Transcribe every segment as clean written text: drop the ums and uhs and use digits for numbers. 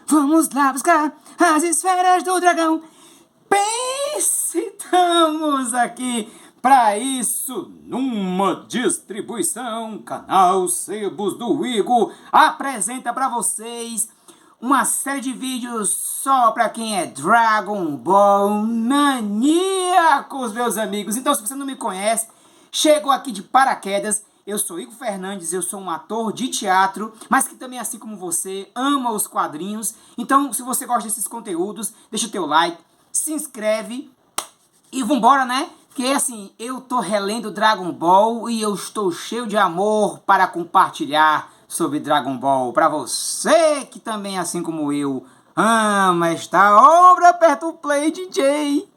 Vamos lá buscar as esferas do dragão. Estamos aqui para isso numa distribuição. Canal Sebos do Igor apresenta para vocês uma série de vídeos só para quem é Dragon Ball maníacos, meus amigos. Então, se você não me conhece, chegou aqui de paraquedas. Eu sou Igor Fernandes, eu sou um ator de teatro, mas que também, assim como você, ama os quadrinhos. Então, se você gosta desses conteúdos, deixa o teu like, se inscreve e vambora, né? Porque, assim, eu tô relendo Dragon Ball e eu estou cheio de amor para compartilhar sobre Dragon Ball. Para você que também, assim como eu, ama esta obra, aperta o play, DJ.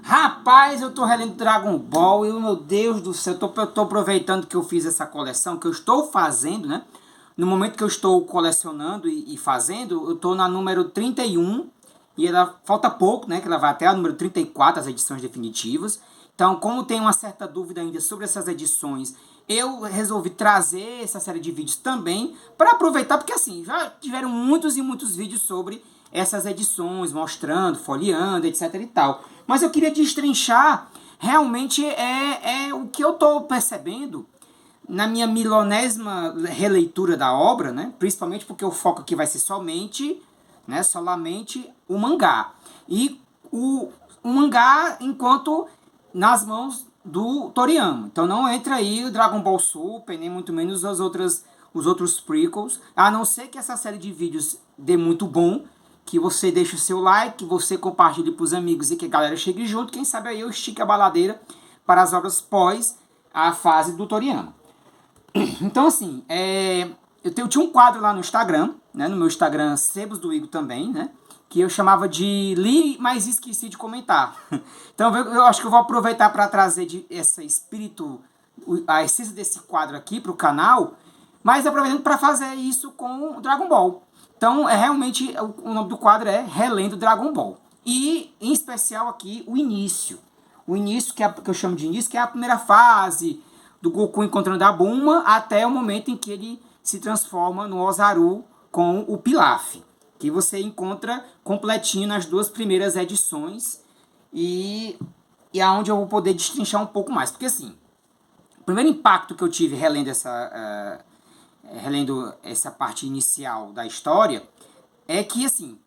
Rapaz, eu tô relendo Dragon Ball e, meu Deus do céu, eu tô aproveitando que eu fiz essa coleção, que eu estou fazendo, né? No momento que eu estou colecionando e fazendo, eu tô na número 31 e ela falta pouco, né? Que ela vai até a número 34, as edições definitivas. Então, como tem uma certa dúvida ainda sobre essas edições, eu resolvi trazer essa série de vídeos também para aproveitar, porque assim, já tiveram muitos e muitos vídeos sobre essas edições, mostrando, folheando, etc e tal. Mas eu queria destrinchar, realmente é o que eu estou percebendo na minha milionésima releitura da obra, né? Principalmente porque o foco aqui vai ser somente o mangá. E o mangá enquanto nas mãos do Toriyama. Então não entra aí o Dragon Ball Super, nem muito menos os outros prequels, a não ser que essa série de vídeos dê muito bom, que você deixe o seu like, que você compartilhe para os amigos e que a galera chegue junto. Quem sabe aí eu estique a baladeira para as obras pós a fase do Toriyama. Então, assim, eu tinha um quadro lá no Instagram, né, no meu Instagram, Sebos do Igor também, né, que eu chamava de Li, mas esqueci de comentar. Então, eu acho que eu vou aproveitar para trazer esse espírito, a essência desse quadro aqui para o canal, mas aproveitando para fazer isso com o Dragon Ball. Então, realmente, o nome do quadro é Relendo Dragon Ball. E, em especial aqui, o início. O início, que eu chamo de início, que é a primeira fase do Goku encontrando a Bulma, até o momento em que ele se transforma no Ozaru com o Pilaf, que você encontra completinho nas duas primeiras edições, e aonde eu vou poder destrinchar um pouco mais. Porque, assim, o primeiro impacto que eu tive relendo essa parte inicial da história, é que, assim,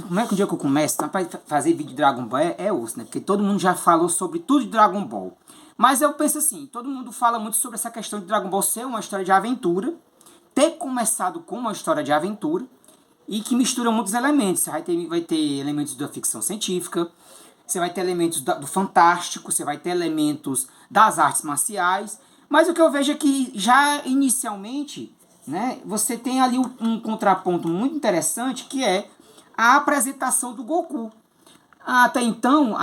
como é que um dia que eu começo para fazer vídeo de Dragon Ball é osso, né? Porque todo mundo já falou sobre tudo de Dragon Ball. Mas eu penso assim, todo mundo fala muito sobre essa questão de Dragon Ball ser uma história de aventura, ter começado com uma história de aventura, e que mistura muitos elementos. Você vai ter elementos da ficção científica, você vai ter elementos do fantástico, você vai ter elementos das artes marciais. Mas o que eu vejo é que já inicialmente, né, você tem ali um contraponto muito interessante, que é a apresentação do Goku. Até então,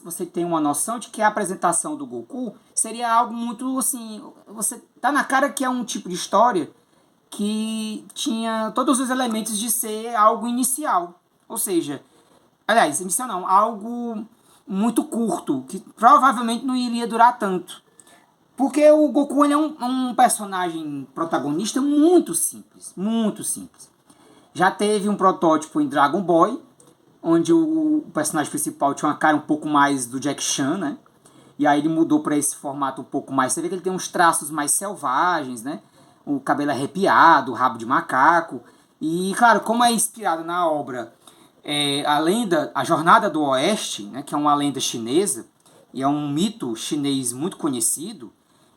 você tem uma noção de que a apresentação do Goku seria algo muito assim, você tá na cara que é um tipo de história que tinha todos os elementos de ser algo inicial. Ou seja, aliás, inicial não, algo muito curto, que provavelmente não iria durar tanto. Porque o Goku, ele é um personagem protagonista muito simples, muito simples. Já teve um protótipo em Dragon Ball, onde o personagem principal tinha uma cara um pouco mais do Jack Chan, né? E aí ele mudou para esse formato um pouco mais. Você vê que ele tem uns traços mais selvagens, né? O cabelo arrepiado, o rabo de macaco. E, claro, como é inspirado na obra A Jornada do Oeste, né? Que é uma lenda chinesa, e é um mito chinês muito conhecido,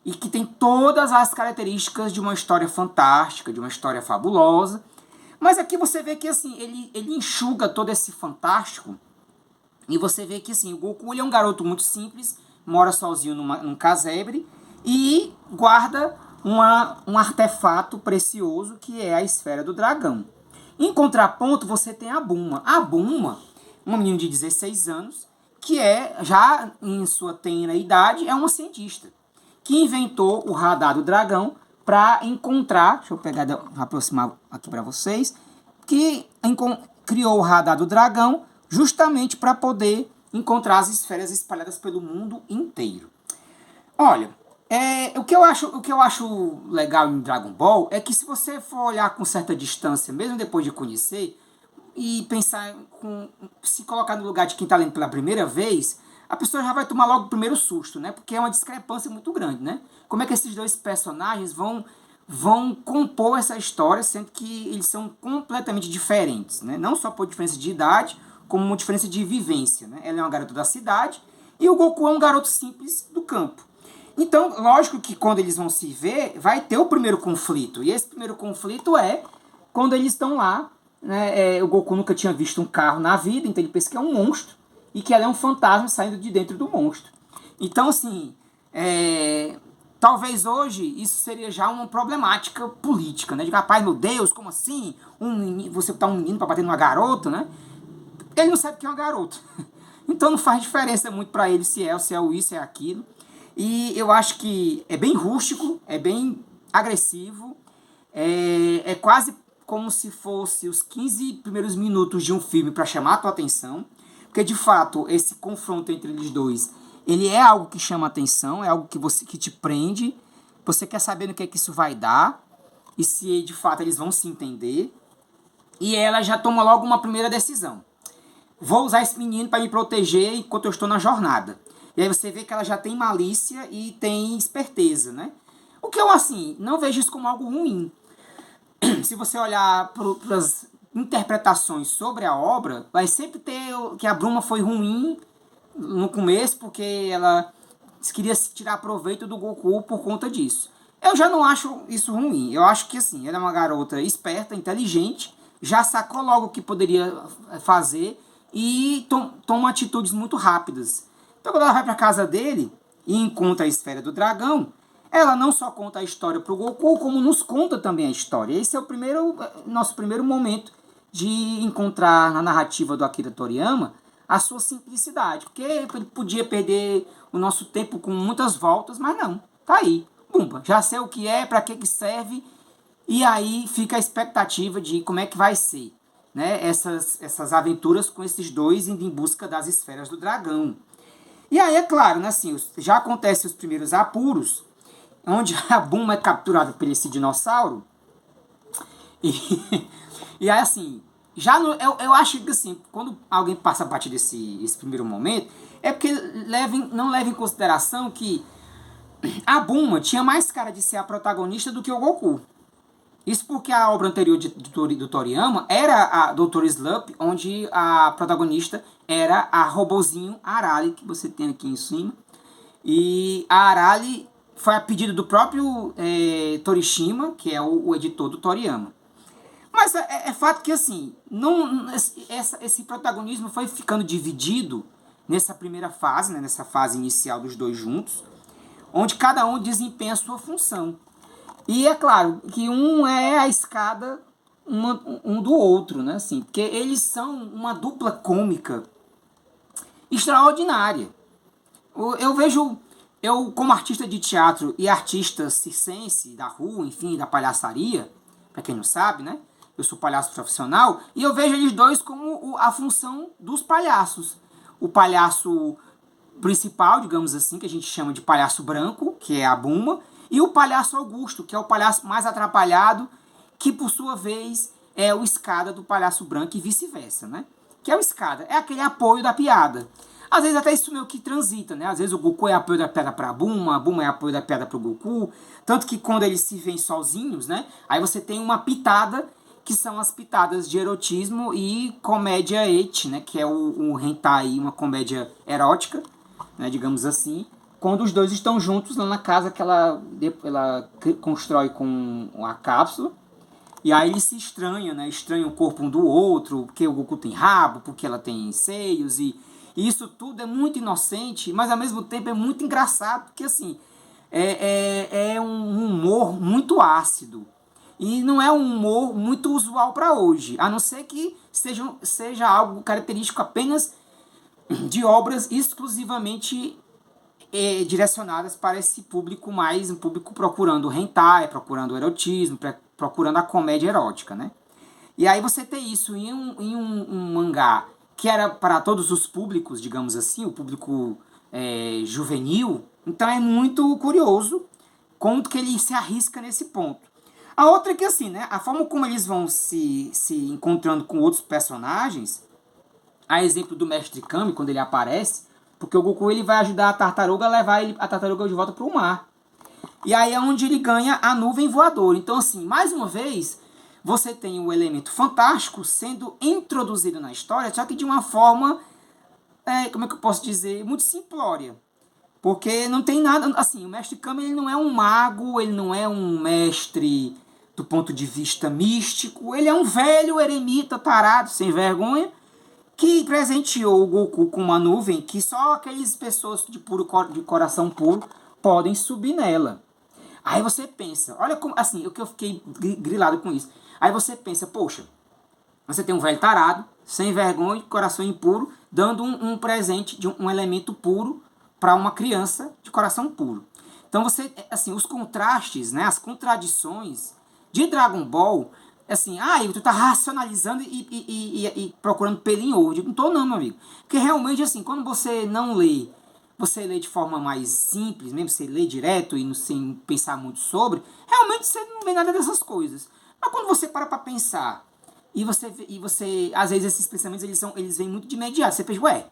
e que tem todas as características de uma história fantástica, de uma história fabulosa. Mas aqui você vê que, assim, ele enxuga todo esse fantástico, e você vê que, assim, o Goku, ele é um garoto muito simples, mora sozinho num casebre e guarda um artefato precioso, que é a esfera do dragão. Em contraponto, você tem a Bulma. A Bulma, uma menina de 16 anos, que já em sua tenra idade, é uma cientista, que inventou o radar do dragão para encontrar, deixa eu aproximar aqui para vocês, que criou o radar do dragão justamente para poder encontrar as esferas espalhadas pelo mundo inteiro. Olha, o que eu acho legal em Dragon Ball é que se você for olhar com certa distância, mesmo depois de conhecer, e pensar, se colocar no lugar de quem está lendo pela primeira vez, a pessoa já vai tomar logo o primeiro susto, né? Porque é uma discrepância muito grande, né? Como é que esses dois personagens vão compor essa história, sendo que eles são completamente diferentes, né? Não só por diferença de idade, como uma diferença de vivência, né? Ela é uma garota da cidade e o Goku é um garoto simples do campo. Então, lógico que quando eles vão se ver, vai ter o primeiro conflito. E esse primeiro conflito é quando eles estão lá, né? O Goku nunca tinha visto um carro na vida, então ele pensa que é um monstro e que ela é um fantasma saindo de dentro do monstro. Então, assim, talvez hoje isso seria já uma problemática política, né? De rapaz, meu Deus, como assim? Você botar um menino pra bater numa garota, né? Ele não sabe que é uma garota. Então não faz diferença muito pra ele se é o isso, se é aquilo. E eu acho que é bem rústico, é bem agressivo, é quase como se fosse os 15 primeiros minutos de um filme para chamar a tua atenção, porque de fato esse confronto entre eles dois, ele é algo que chama a atenção, é algo que te prende, você quer saber no que é que isso vai dar, e se de fato eles vão se entender, e ela já toma logo uma primeira decisão. Vou usar esse menino para me proteger enquanto eu estou na jornada. E aí você vê que ela já tem malícia e tem esperteza, né? O que eu, assim, não vejo isso como algo ruim. Se você olhar para as interpretações sobre a obra, vai sempre ter que a Bruma foi ruim no começo, porque ela queria tirar proveito do Goku por conta disso. Eu já não acho isso ruim. Eu acho que, assim, ela é uma garota esperta, inteligente, já sacou logo o que poderia fazer e toma atitudes muito rápidas. Então, quando ela vai para casa dele e encontra a esfera do dragão, ela não só conta a história para o Goku, como nos conta também a história. Esse é o nosso primeiro momento de encontrar na narrativa do Akira Toriyama a sua simplicidade. Porque ele podia perder o nosso tempo com muitas voltas, mas não. Tá aí. Bumba. Já sei o que é, para que serve. E aí fica a expectativa de como é que vai ser, né, essas aventuras com esses dois indo em busca das esferas do dragão. E aí, é claro, né, assim, já acontecem os primeiros apuros, onde a Bulma é capturada por esse dinossauro. E, e aí, assim, eu acho que, assim, quando alguém passa a partir desse primeiro momento, é porque não leva em consideração que a Bulma tinha mais cara de ser a protagonista do que o Goku. Isso porque a obra anterior do Toriyama era a Dr. Slump, onde a protagonista era a robozinho Arale, que você tem aqui em cima. E a Arale foi a pedido do próprio Torishima, que é o editor do Toriyama. Mas é fato que, assim, esse protagonismo foi ficando dividido nessa primeira fase, né, nessa fase inicial dos dois juntos, onde cada um desempenha a sua função. E é claro que um é a escada um do outro, né? Assim, porque eles são uma dupla cômica extraordinária. Eu como artista de teatro e artista circense, da rua, enfim, da palhaçaria, para quem não sabe, né? Eu sou palhaço profissional, e eu vejo eles dois como a função dos palhaços. O palhaço principal, digamos assim, que a gente chama de palhaço branco, que é a Bulma, e o palhaço Augusto, que é o palhaço mais atrapalhado, que por sua vez é o escada do palhaço branco e vice-versa, né? Que é o escada, é aquele apoio da piada. Às vezes até isso meio que transita, né? Às vezes o Goku é apoio da piada pra Bulma, a Bulma é apoio da piada pro Goku. Tanto que quando eles se veem sozinhos, né? Aí você tem uma pitada, que são as pitadas de erotismo e comédia eti, né? Que é o hentai, uma comédia erótica, né? Digamos assim. Quando os dois estão juntos lá na casa que ela constrói com a cápsula. E aí eles se estranham, né? Estranham o corpo um do outro, porque o Goku tem rabo, porque ela tem seios. E isso tudo é muito inocente, mas ao mesmo tempo é muito engraçado, porque assim, é um humor muito ácido. E não é um humor muito usual para hoje, a não ser que seja algo característico apenas de obras exclusivamente direcionadas para esse público mais, um público procurando hentai, procurando erotismo, procurando a comédia erótica, né? E aí você tem isso em um mangá que era para todos os públicos, digamos assim, o público juvenil. Então é muito curioso como que ele se arrisca nesse ponto. A outra é que assim, né, a forma como eles vão se encontrando com outros personagens, a exemplo do Mestre Kami, quando ele aparece, porque o Goku ele vai ajudar a tartaruga a levar a tartaruga de volta para o mar. E aí é onde ele ganha a nuvem voadora. Então assim, mais uma vez, você tem o elemento fantástico sendo introduzido na história, só que de uma forma, como é que eu posso dizer, muito simplória. Porque não tem nada, assim, o Mestre Kami ele não é um mago, ele não é um mestre do ponto de vista místico, ele é um velho eremita tarado, sem vergonha, que presenteou o Goku com uma nuvem que só aquelas pessoas de coração puro podem subir nela. Aí você pensa, olha como, assim, o que eu fiquei grilado com isso. Aí você pensa, poxa, você tem um velho tarado, sem vergonha, de coração impuro, dando um presente de um elemento puro para uma criança de coração puro. Então você, assim, os contrastes, né, as contradições de Dragon Ball, assim, tu tá racionalizando e procurando pelo em ovo. Eu digo, não tô não, meu amigo. Porque realmente, assim, quando você não lê, você lê de forma mais simples, mesmo você lê direto e sem pensar muito sobre, realmente você não vê nada dessas coisas. Mas quando você para pensar, e você às vezes esses pensamentos eles vêm muito de imediato, você pensa, ué,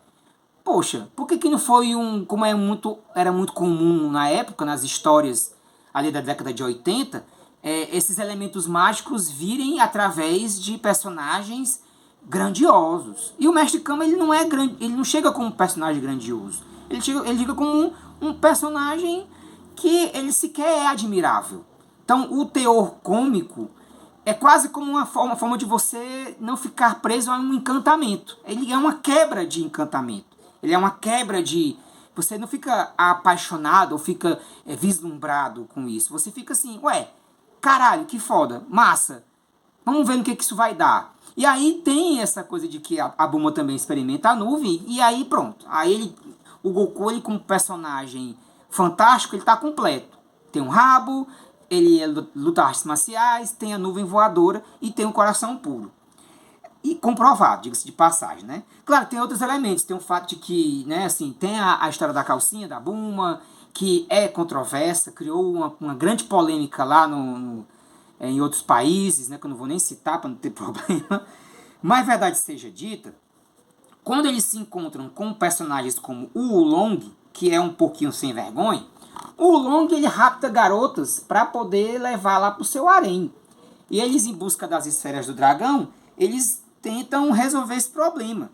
poxa, por que não foi como era muito comum na época, nas histórias ali da década de 80, esses elementos mágicos virem através de personagens grandiosos. E o Mestre Kama, ele não é grande, ele não chega como um personagem grandioso. Ele chega como um personagem que ele sequer é admirável. Então, o teor cômico é quase como uma forma de você não ficar preso a um encantamento. Ele é uma quebra de encantamento. Ele é uma quebra de... Você não fica apaixonado ou fica vislumbrado com isso. Você fica assim, ué, caralho, que foda, massa. Vamos ver no que isso vai dar. E aí tem essa coisa de que a Bulma também experimenta a nuvem. E aí pronto. Aí o Goku, ele como personagem fantástico, ele tá completo. Tem um rabo, ele luta artes marciais, tem a nuvem voadora e tem um coração puro. E comprovado, diga-se de passagem, né? Claro, tem outros elementos. Tem o fato de que, né, assim, tem a história da calcinha, da Bulma, que é controversa, criou uma grande polêmica lá em outros países, né, que eu não vou nem citar para não ter problema. Mas, verdade seja dita, quando eles se encontram com personagens como o Oolong, que é um pouquinho sem vergonha, o Oolong, ele rapta garotas para poder levar lá pro seu harém. E eles, em busca das esferas do dragão, eles tentam resolver esse problema.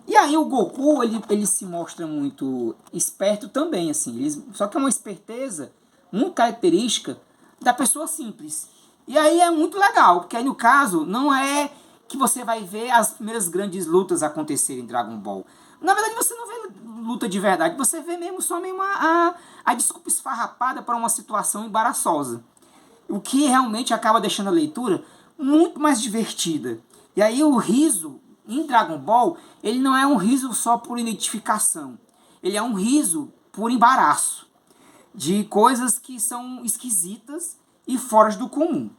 E aí o Goku, ele se mostra muito esperto também, assim. Só que é uma esperteza muito característica da pessoa simples. E aí é muito legal, porque aí no caso não é que você vai ver as primeiras grandes lutas acontecerem em Dragon Ball. Na verdade você não vê luta de verdade, você vê só mesmo a desculpa esfarrapada para uma situação embaraçosa. O que realmente acaba deixando a leitura muito mais divertida. E aí o riso em Dragon Ball, ele não é um riso só por identificação. Ele é um riso por embaraço. De coisas que são esquisitas e fora do comum.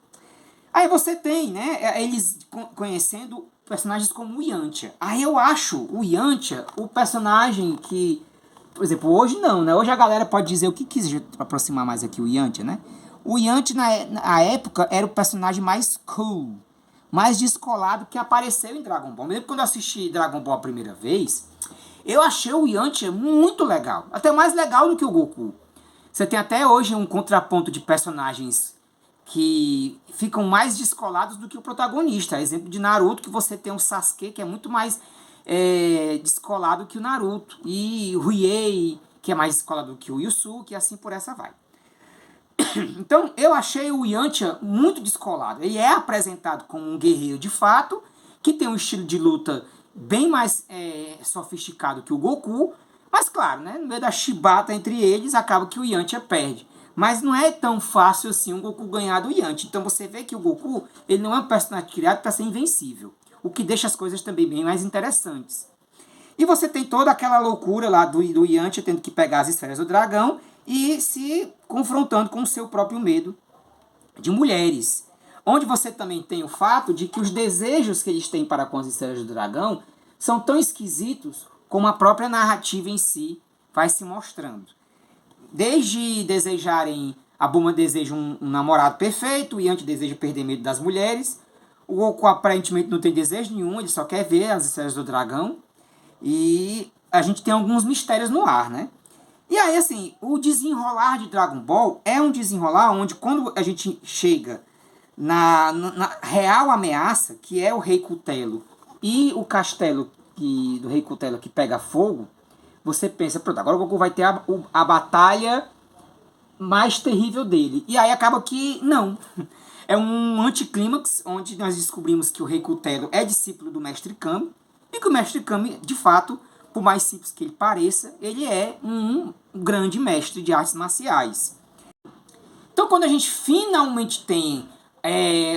Aí você tem, né, eles conhecendo personagens como o Yantia. Aí eu acho o Yantia o personagem que, por exemplo, hoje não, né? Hoje a galera pode dizer o que quiser para aproximar mais aqui o Yantia, né? O Yantia na época era o personagem mais cool, mais descolado que apareceu em Dragon Ball. Mesmo quando eu assisti Dragon Ball a primeira vez, eu achei o Yantia muito legal. Até mais legal do que o Goku. Você tem até hoje um contraponto de personagens que ficam mais descolados do que o protagonista. Exemplo de Naruto, que você tem o Sasuke, que é muito mais descolado que o Naruto. E o Riei, que é mais descolado que o Yusuke, e assim por essa vai. Então, eu achei o Yantia muito descolado. Ele é apresentado como um guerreiro de fato, que tem um estilo de luta bem mais sofisticado que o Goku. Mas, claro, né, no meio da chibata entre eles, acaba que o Yantia perde. Mas não é tão fácil assim o Goku ganhar do Yantia. Então, você vê que o Goku ele não é um personagem criado para ser invencível. O que deixa as coisas também bem mais interessantes. E você tem toda aquela loucura lá do Yantia tendo que pegar as esferas do dragão e se confrontando com o seu próprio medo de mulheres. Onde você também tem o fato de que os desejos que eles têm para com as esferas do dragão são tão esquisitos como a própria narrativa em si vai se mostrando. Desde desejarem, a Bulma deseja um namorado perfeito, o Yanti deseja perder medo das mulheres, o Goku aparentemente não tem desejo nenhum, ele só quer ver as esferas do dragão, e a gente tem alguns mistérios no ar, né? E aí, assim, o desenrolar de Dragon Ball é um desenrolar onde, quando a gente chega na real ameaça, que é o Rei Cutelo e o castelo do Rei Cutelo que pega fogo, você pensa, pronto, agora o Goku vai ter a batalha mais terrível dele. E aí acaba que não. É um anticlímax, onde nós descobrimos que o Rei Cutelo é discípulo do Mestre Kami, e que o Mestre Kami, de fato, por mais simples que ele pareça, ele é um grande mestre de artes marciais. Então, quando a gente finalmente tem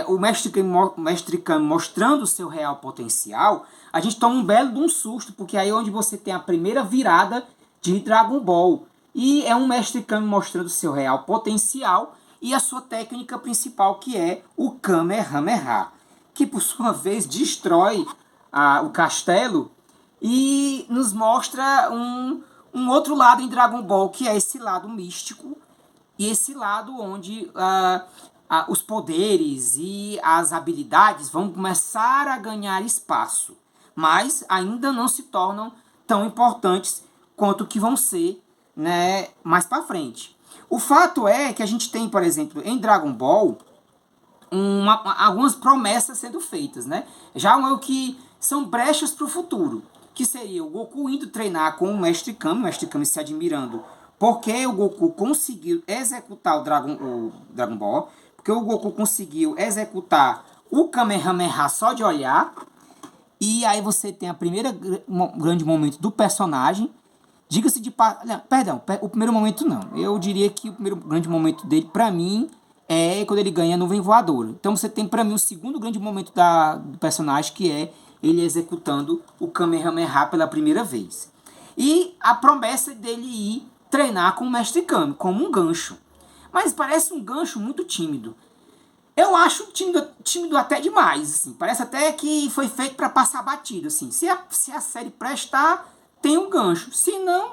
o Mestre Kami mostrando o seu real potencial, a gente toma um belo de um susto, porque aí é onde você tem a primeira virada de Dragon Ball. E é um Mestre Kami mostrando o seu real potencial e a sua técnica principal, que é o Kamehameha, que por sua vez destrói o castelo e nos mostra um outro lado em Dragon Ball, que é esse lado místico e esse lado onde os poderes e as habilidades vão começar a ganhar espaço, mas ainda não se tornam tão importantes quanto que vão ser, né, mais para frente. O fato é que a gente tem, por exemplo, em Dragon Ball, algumas promessas sendo feitas, né? Já o que são brechas para o futuro, que seria o Goku indo treinar com o Mestre Kami se admirando porque o Goku conseguiu executar o Dragon Ball, porque o Goku conseguiu executar o Kamehameha só de olhar, e aí você tem a primeira grande momento do personagem. Diga-se de perdão, o primeiro momento não. Eu diria que o primeiro grande momento dele, pra mim, é quando ele ganha a nuvem voadora. Então você tem pra mim o segundo grande momento do personagem, que é ele executando o Kamehameha pela primeira vez. E a promessa dele ir treinar com o Mestre Kami, como um gancho. Mas parece um gancho muito tímido. Eu acho tímido até demais, assim. Parece até que foi feito para passar batido, assim. Se a série prestar, tem um gancho. Se não,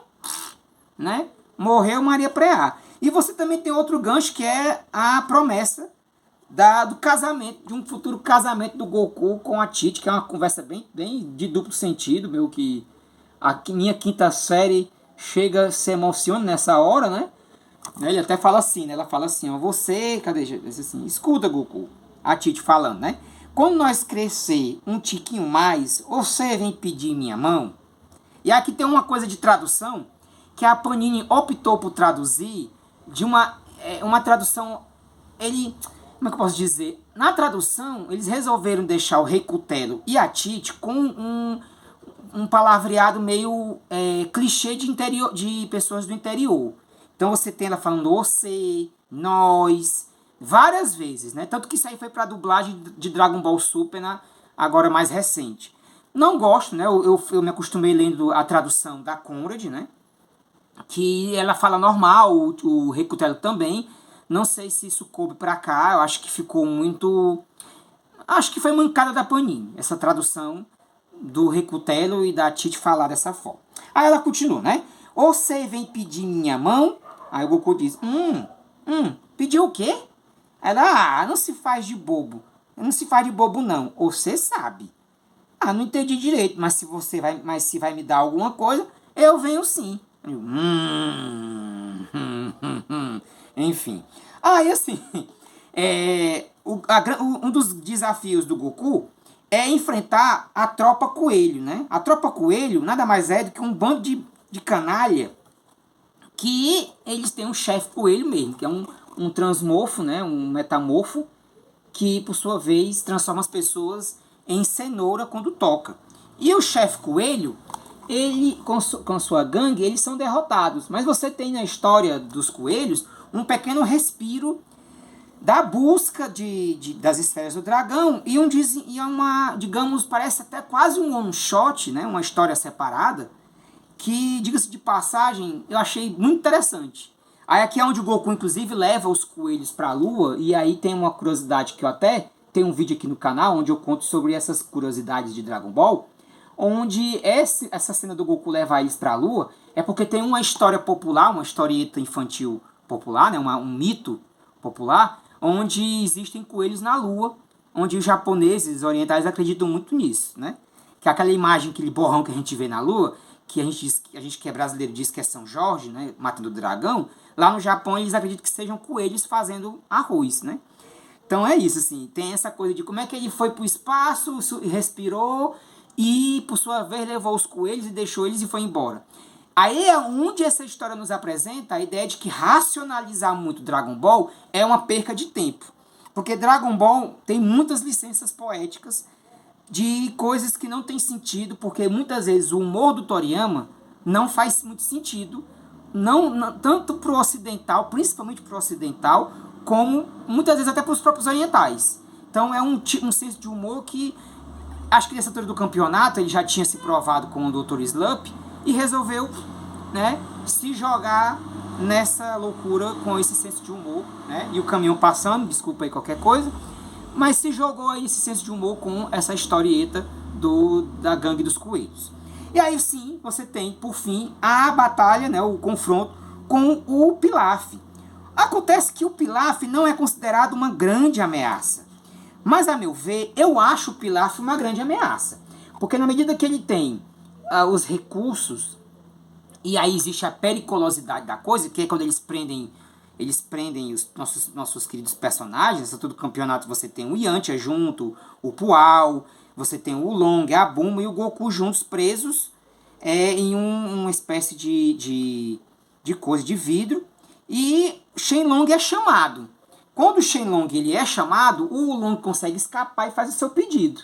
né? Morreu Maria Preá. E você também tem outro gancho, que é a promessa do casamento, de um futuro casamento do Goku com a Tite, que é uma conversa bem de duplo sentido, meu, que a minha quinta série chega, se emociona nessa hora, né? Ele até fala assim, né? Ela fala assim, ó, você, cadê? Assim, escuta, Goku, a Tite falando, né? Quando nós crescer um tiquinho mais, você vem pedir minha mão? E aqui tem uma coisa de tradução, que a Panini optou por traduzir de uma tradução, como é que eu posso dizer? Na tradução, eles resolveram deixar o Rei Cutelo e a Tite com um palavreado meio clichê de pessoas do interior. Então você tem ela falando você, nós, várias vezes, né? Tanto que isso aí foi para dublagem de Dragon Ball Super, agora mais recente. Não gosto, né? Eu me acostumei lendo a tradução da Conrad, né? Que ela fala normal, o Rei Cutelo também. Não sei se isso coube para cá, eu acho que ficou muito... Acho que foi mancada da Panini, essa tradução do Rei Cutelo e da Tite falar dessa forma. Aí ela continua, né? Você vem pedir minha mão? Aí o Goku diz, pediu o quê? Ela, não se faz de bobo. Não se faz de bobo, não. Você sabe. Não entendi direito, mas se vai me dar alguma coisa, eu venho sim. Eu, Enfim. Aí, assim, um dos desafios do Goku é enfrentar a Tropa Coelho, né? A Tropa Coelho nada mais é do que um bando de canalha, que eles têm um chefe coelho mesmo, que é um transmorfo, né? Um metamorfo, que por sua vez transforma as pessoas em cenoura quando toca. E o chefe coelho, ele com sua gangue, eles são derrotados. Mas você tem na história dos coelhos um pequeno respiro da busca das esferas do dragão e digamos, parece até quase um one shot, né? Uma história separada, que, diga-se de passagem, eu achei muito interessante. Aí aqui é onde o Goku, inclusive, leva os coelhos para a Lua, e aí tem uma curiosidade que eu até tenho um vídeo aqui no canal, onde eu conto sobre essas curiosidades de Dragon Ball, onde essa cena do Goku levar eles pra Lua é porque tem uma história popular, uma historieta infantil popular, né, um mito popular, onde existem coelhos na Lua, onde os japoneses orientais acreditam muito nisso, né? Que é aquela imagem, aquele borrão que a gente vê na Lua, que a gente que é brasileiro diz que é São Jorge, né, matando o dragão, lá no Japão eles acreditam que sejam coelhos fazendo arroz, né? Então é isso, assim, tem essa coisa de como é que ele foi pro espaço, respirou e, por sua vez, levou os coelhos e deixou eles e foi embora. Aí é onde essa história nos apresenta a ideia de que racionalizar muito Dragon Ball é uma perca de tempo. Porque Dragon Ball tem muitas licenças poéticas de coisas que não tem sentido, porque muitas vezes o humor do Toriyama não faz muito sentido, tanto para o ocidental, principalmente para o ocidental, como muitas vezes até para os próprios orientais. Então é um senso de humor que acho que nessa altura do campeonato ele já tinha se provado com o Dr. Slump e resolveu, né, se jogar nessa loucura com esse senso de humor, né, e o caminhão passando, desculpa aí qualquer coisa, mas se jogou aí esse senso de humor com essa historieta da gangue dos coelhos. E aí sim, você tem, por fim, a batalha, né, o confronto com o Pilaf. Acontece que o Pilaf não é considerado uma grande ameaça. Mas, a meu ver, eu acho o Pilaf uma grande ameaça. Porque na medida que ele tem os recursos, e aí existe a periculosidade da coisa, que é quando eles prendem os nossos queridos personagens. A todo campeonato você tem o Yantia junto, o Pual, você tem o Long, a Bulma e o Goku juntos presos em uma espécie de coisa de vidro. E Shenlong é chamado. Quando o Shenlong ele é chamado, o Long consegue escapar e faz o seu pedido.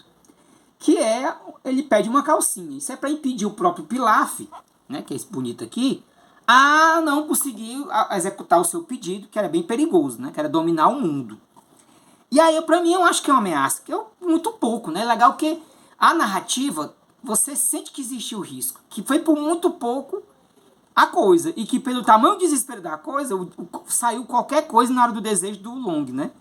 Que é, ele pede uma calcinha. Isso é para impedir o próprio Pilaf, né, que é esse bonito aqui, a não conseguir executar o seu pedido, que era bem perigoso, né, que era dominar o mundo. E aí, pra mim, eu acho que é uma ameaça, que é muito pouco, né? É legal que a narrativa, você sente que existe o risco, que foi por muito pouco a coisa, e que pelo tamanho do desespero da coisa, saiu qualquer coisa na hora do desejo do Long, né?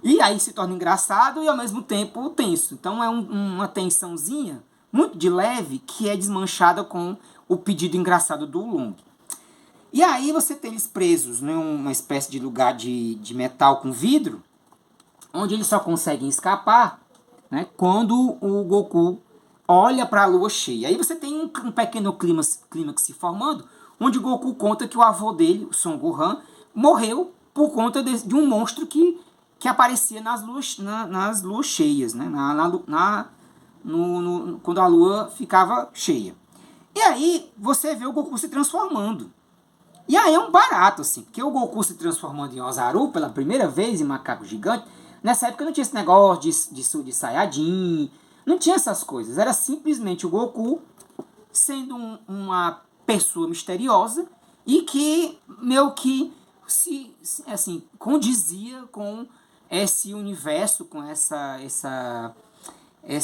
E aí se torna engraçado e ao mesmo tempo tenso. Então é uma tensãozinha muito de leve que é desmanchada com o pedido engraçado do Long. E aí você tem eles presos numa espécie de lugar de metal com vidro, onde eles só conseguem escapar, né, quando o Goku olha para a lua cheia. Aí você tem um pequeno clímax se formando, onde o Goku conta que o avô dele, o Son Gohan, morreu por conta de um monstro que aparecia nas luas cheias, né? Quando a lua ficava cheia. E aí você vê o Goku se transformando. E aí é um barato, assim, porque o Goku se transformando em Ozaru pela primeira vez, em macaco gigante. Nessa época não tinha esse negócio de Saiyajin, não tinha essas coisas. Era simplesmente o Goku sendo uma pessoa misteriosa e que meio que assim, condizia com esse universo, com essa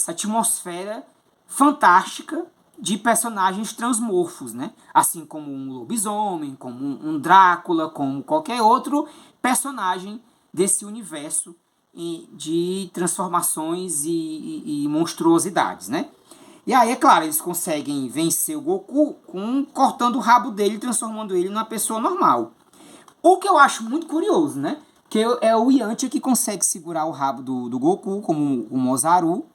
atmosfera fantástica de personagens transmorfos, né? Assim como um lobisomem, como um Drácula, como qualquer outro personagem desse universo de transformações e monstruosidades, né? E aí, é claro, eles conseguem vencer o Goku cortando o rabo dele e transformando ele numa pessoa normal. O que eu acho muito curioso, né? Que é o Yantia que consegue segurar o rabo do Goku, como o Ozaru,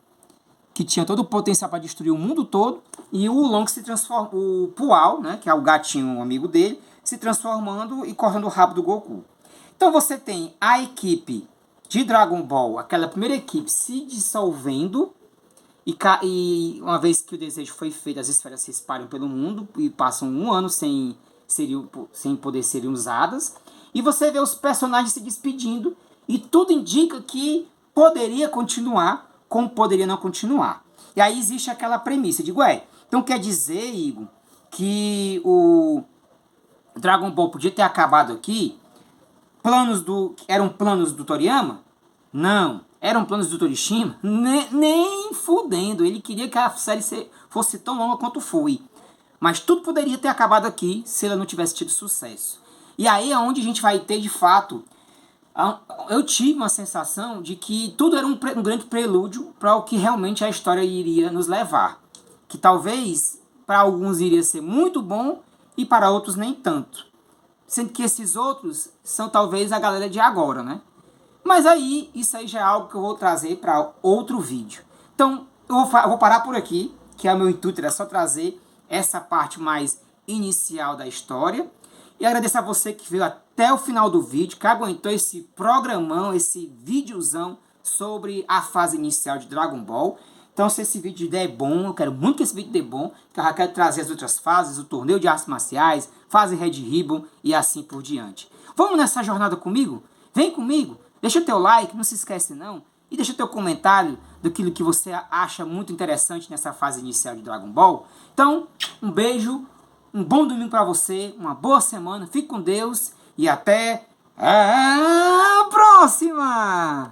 que tinha todo o potencial para destruir o mundo todo, e o Long se transforma, o Pual, né, que é o gatinho, um amigo dele, se transformando e cortando o rabo do Goku. Então você tem a equipe de Dragon Ball, aquela primeira equipe se dissolvendo, e uma vez que o desejo foi feito, as esferas se espalham pelo mundo e passam um ano sem poder serem usadas. E você vê os personagens se despedindo e tudo indica que poderia continuar como poderia não continuar. E aí existe aquela premissa, digo, então quer dizer, Igor, que o Dragon Ball podia ter acabado aqui? Eram planos do Toriyama? Não. Eram planos do Torishima? Nem fudendo. Ele queria que a série fosse tão longa quanto foi. Mas tudo poderia ter acabado aqui se ela não tivesse tido sucesso. E aí é onde a gente vai ter, de fato, eu tive uma sensação de que tudo era um grande prelúdio para o que realmente a história iria nos levar. que talvez para alguns iria ser muito bom e para outros nem tanto. Sendo que esses outros são talvez a galera de agora, né? Mas aí, isso aí já é algo que eu vou trazer para outro vídeo. Então, eu vou parar por aqui, que é o meu intuito, era só trazer essa parte mais inicial da história. E agradecer a você que veio até o final do vídeo, que aguentou esse programão, esse videozão sobre a fase inicial de Dragon Ball. Então, se esse vídeo der bom, eu quero muito que esse vídeo dê bom, que eu já quero trazer as outras fases, o torneio de artes marciais, fase Red Ribbon e assim por diante. Vamos nessa jornada comigo? Vem comigo, deixa o teu like, não se esquece não, e deixa o teu comentário daquilo que você acha muito interessante nessa fase inicial de Dragon Ball. Então, um beijo, um bom domingo para você, uma boa semana, fique com Deus e até a próxima!